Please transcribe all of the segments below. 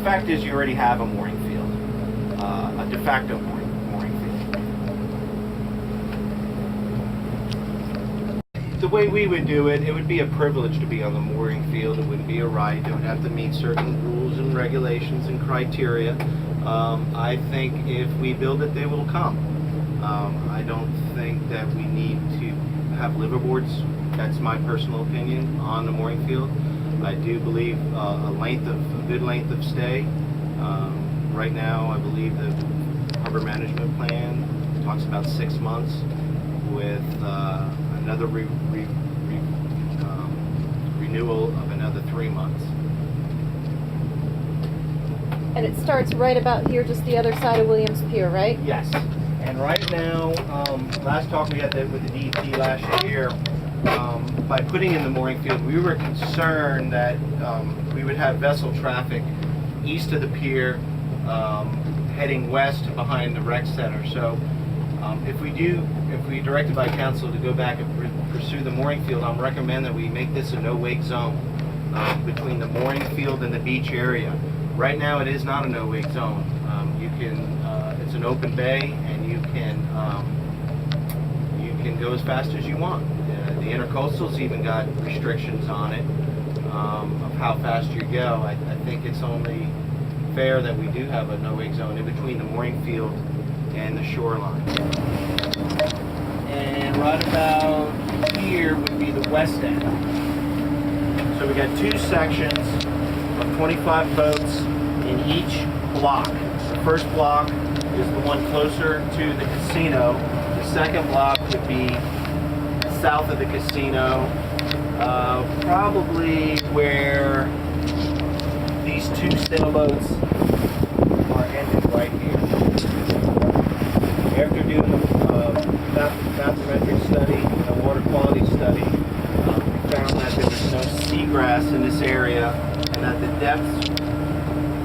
fact is you already have a mooring field, a de facto mooring field. The way we would do it, it would be a privilege to be on the mooring field. It wouldn't be a right. It would have to meet certain rules and regulations and criteria. I think if we build it, they will come. I don't think that we need to have liverboards. That's my personal opinion on the mooring field. I do believe a good length of stay. Right now, I believe the harbor management plan talks about 6 months with another renewal of another 3 months. And it starts right about here, just the other side of Williams Pier, right? Yes. And right now, last talk we had with the DEP last year, by putting in the mooring field, we were concerned that we would have vessel traffic east of the pier, heading west behind the rec center. So if we directed by council to go back and pursue the mooring field, I'm recommend that we make this a no-wake zone between the mooring field and the beach area. Right now, it is not a no-wake zone. It's an open bay, and you can go as fast as you want. The intercoastal's even got restrictions on it of how fast you go. I think it's only fair that we do have a no-wake zone in between the mooring field and the shoreline. And right about here would be the west end. So we got 2 sections of 25 boats in each block. The first block is the one closer to the casino. The second block would be south of the casino, probably where these 2 sailboats are ended right here. After doing a bathymetric study, a water quality study, we found that there was no seagrass in this area and that the depth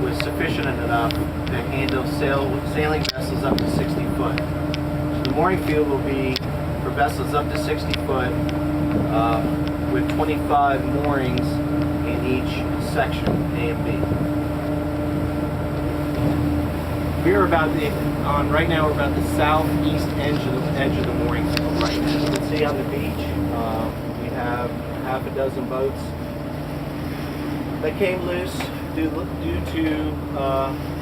was sufficient enough to handle sailing vessels up to 60 foot. So the mooring field will be for vessels up to 60 foot with 25 moorings in each section, A and B. Right now we're about the southeast edge of the mooring field right now. You can see on the beach we have half a dozen boats that came loose due to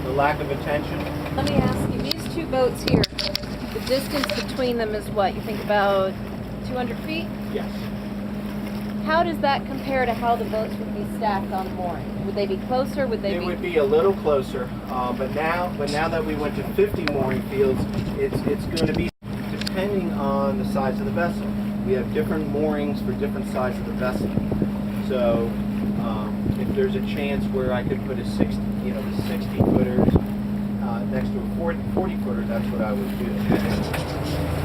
the lack of attention. Let me ask you, these 2 boats here, the distance between them is what? You think about 200 feet? Yes. How does that compare to how the boats would be stacked on mooring? Would they be closer? They would be a little closer, but now that we went to 50 mooring fields, it's going to be depending on the size of the vessel. We have different moorings for different sizes of the vessel. So if there's a chance where I could put a 60 footers next to a 40 footer, that's what I would do.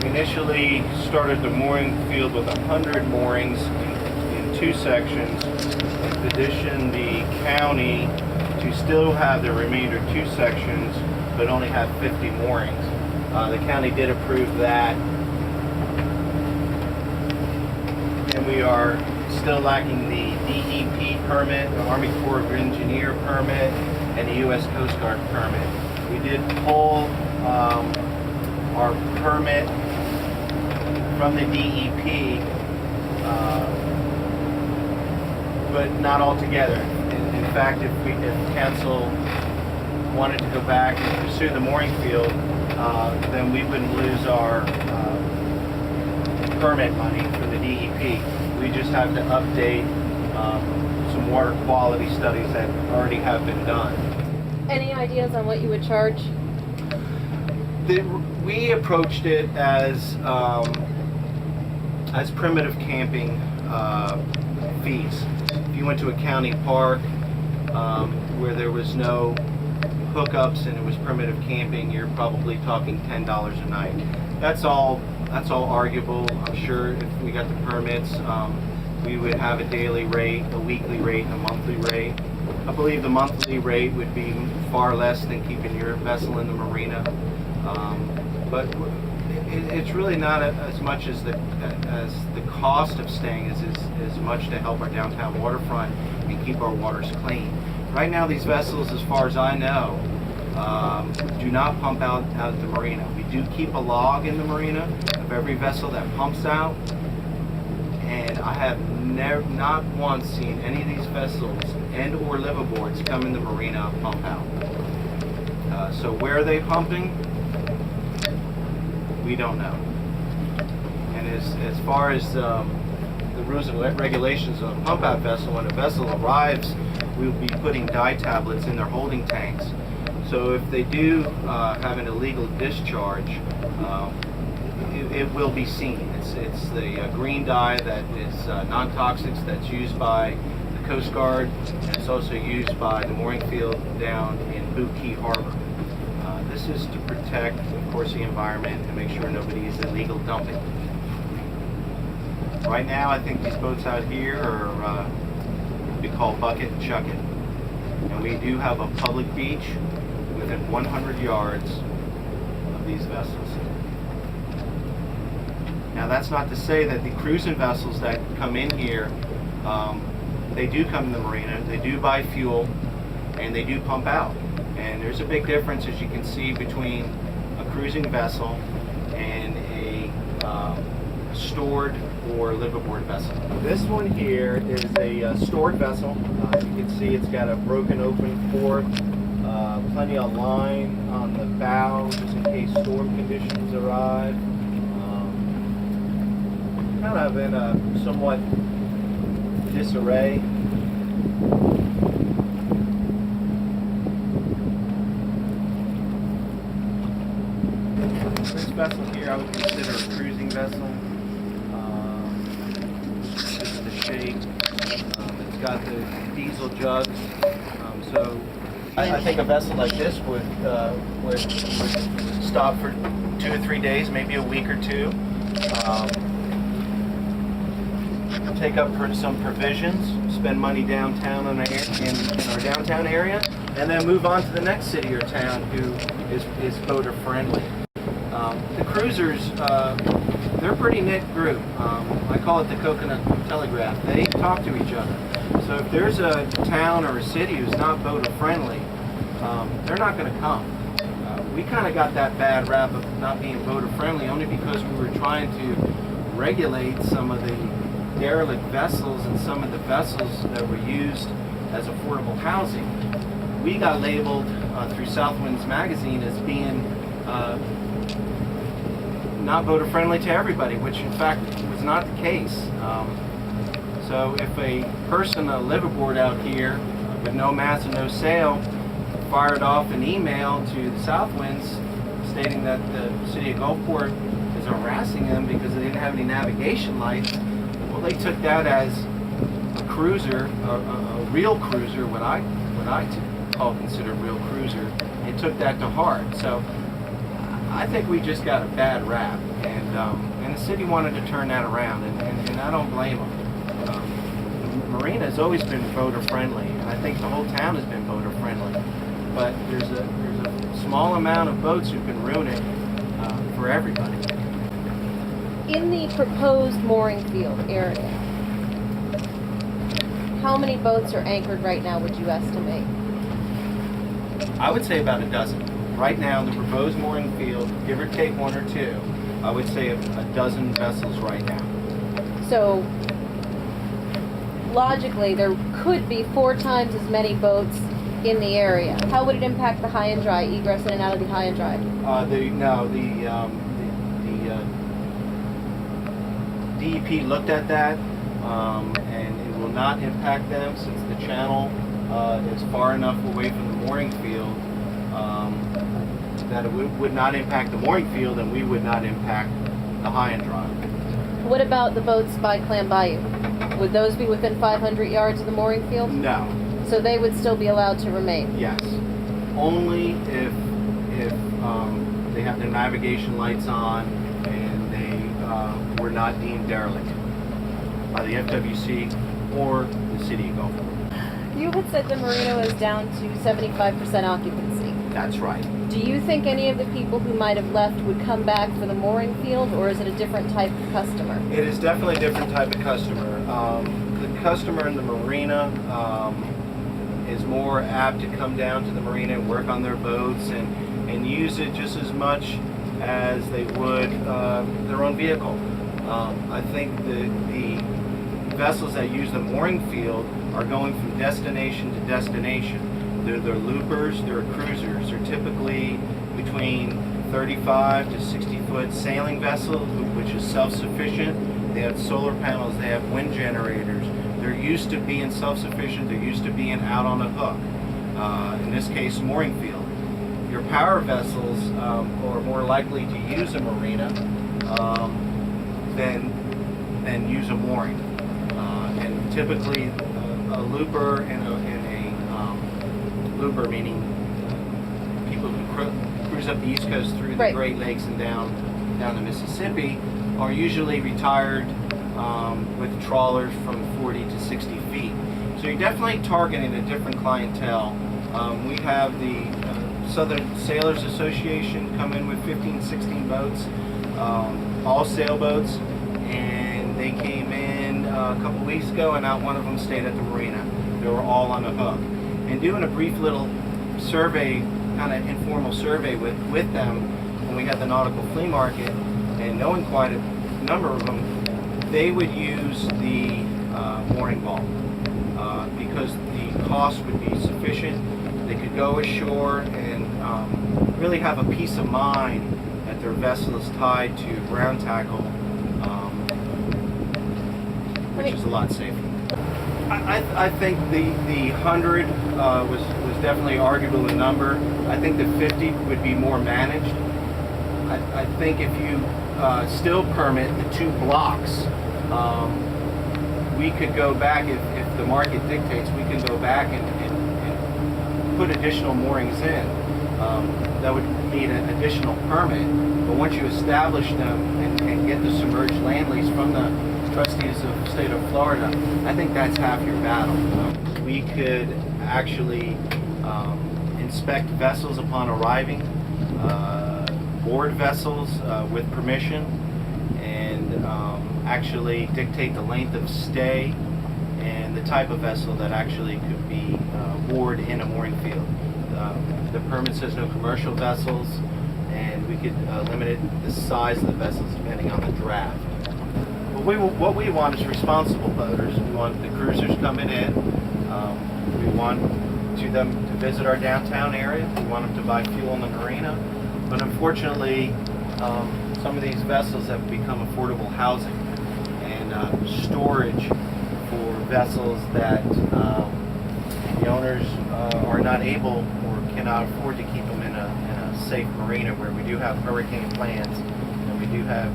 We initially started the mooring field with 100 moorings in 2 sections, and petitioned the county to still have the remainder 2 sections, but only have 50 moorings. The county did approve that, and we are still lacking the DEP permit, the Army Corps of Engineer permit, and the U.S. Coast Guard permit. We did pull our permit from the DEP, but not altogether. In fact, if council wanted to go back and pursue the mooring field, then we wouldn't lose our permit money for the DEP. We just have to update some water quality studies that already have been done. Any ideas on what you would charge? We approached it as primitive camping fees. If you went to a county park where there was no hookups and it was primitive camping, you're probably talking $10 a night. That's all arguable. I'm sure if we got the permits, we would have a daily rate, a weekly rate, and a monthly rate. I believe the monthly rate would be far less than keeping your vessel in the marina. But it's really not as much as the cost of staying as much to help our downtown waterfront and keep our waters clean. Right now, these vessels, as far as I know, do not pump out of the marina. We do keep a log in the marina of every vessel that pumps out, and I have not once seen any of these vessels and or liveaboards come in the marina pump out. So where are they pumping? We don't know. And as far as the rules and regulations of a pump out vessel, when a vessel arrives, we will be putting dye tablets in their holding tanks. So if they do have an illegal discharge, it will be seen. It's the green dye that is non-toxic, that's used by the Coast Guard, and it's also used by the mooring field down in Boot Key Harbor. This is to protect, of course, the environment and make sure nobody is illegal dumping. Right now, I think these boats out here are what we call bucket and chuck it. And we do have a public beach within 100 yards of these vessels. Now, that's not to say that the cruising vessels that come in here, they do come in the marina, they do buy fuel, and they do pump out. And there's a big difference, as you can see, between a cruising vessel and a stored or liveaboard vessel. This one here is a stored vessel. You can see it's got a broken open port, plenty of line on the bow just in case storm conditions arrive. Kind of in a somewhat disarray. This vessel here I would consider a cruising vessel. This is the shape. It's got the diesel jugs. So I think a vessel like this would stop for 2 to 3 days, maybe a week or two. Take up for some provisions, spend money downtown in our downtown area, and then move on to the next city or town who is boater friendly. The cruisers, they're a pretty knit group. I call it the coconut telegraph. They talk to each other. So if there's a town or a city who's not boater friendly, they're not going to come. We kind of got that bad rap of not being boater friendly only because we were trying to regulate some of the derelict vessels and some of the vessels that were used as affordable housing. We got labeled through Southwinds magazine as being not boater friendly to everybody, which in fact was not the case. So if a person, a liveaboard out here with no mast and no sail, fired off an email to the Southwinds stating that the city of Gulfport is harassing them because they didn't have any navigation lights, well, they took that as a cruiser, a real cruiser, what I consider a real cruiser, and took that to heart. So I think we just got a bad rap, and the city wanted to turn that around, and I don't blame them. The marina has always been boater friendly, and I think the whole town has been boater friendly. But there's a small amount of boats who can ruin it for everybody. In the proposed mooring field area, how many boats are anchored right now, would you estimate? I would say about a dozen. Right now, the proposed mooring field, give or take 1 or 2, I would say a dozen vessels right now. So, logically, there could be 4 times as many boats in the area. How would it impact the high and dry, egress in and out of the high and dry? The DEP looked at that, and it will not impact them since the channel is far enough away from the mooring field that it would not impact the mooring field, and we would not impact the high and dry. What about the boats by Clam Bayou? Would those be within 500 yards of the mooring field? No. So they would still be allowed to remain? Yes. Only if they have their navigation lights on and they were not deemed derelict by the FWC or the city of Gulfport. You had said the marina was down to 75% occupancy. That's right. Do you think any of the people who might have left would come back for the mooring field, or is it a different type of customer? It is definitely a different type of customer. The customer in the marina is more apt to come down to the marina and work on their boats and use it just as much as they would their own vehicle. I think the vessels that use the mooring field are going from destination to destination. They're loopers, they're cruisers. They're typically between 35 to 60 foot sailing vessel, which is self-sufficient. They have solar panels, they have wind generators. They're used to being self-sufficient, they're used to being out on a hook. In this case, mooring field. Your power vessels are more likely to use a marina than use a mooring. And typically a looper and a looper, meaning people who cruise up the East Coast through the Great Lakes and down the Mississippi, are usually retired with trawlers from 40 to 60 feet. So you're definitely targeting a different clientele. We have the Southern Sailors Association come in with 15, 16 boats, all sailboats, and they came in a couple weeks ago, and not one of them stayed at the marina. They were all on the hook. And doing a brief little survey, kind of informal survey with them when we had the nautical flea market, and knowing quite a number of them, they would use the mooring ball because the cost would be sufficient. They could go ashore and really have a peace of mind that their vessel is tied to ground tackle, which is a lot safer. I think the 100 was definitely arguable in number. I think the 50 would be more managed. I think if you still permit the 2 blocks, we could go back, if the market dictates, we can go back and put additional moorings in. That would need an additional permit, but once you establish them and get the submerged land lease from the trustees of the state of Florida, I think that's half your battle. We could actually inspect vessels upon arriving, board vessels with permission, and actually dictate the length of stay and the type of vessel that actually could be moored in a mooring field. The permit says no commercial vessels, and we could limit the size of the vessels depending on the draft. What we want is responsible boaters. We want the cruisers coming in. We want them to visit our downtown area. We want them to buy fuel in the marina. But unfortunately, some of these vessels have become affordable housing and storage for vessels that the owners are not able or cannot afford to keep them in a safe marina where we do have hurricane plans and we do have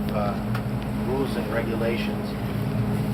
rules and regulations.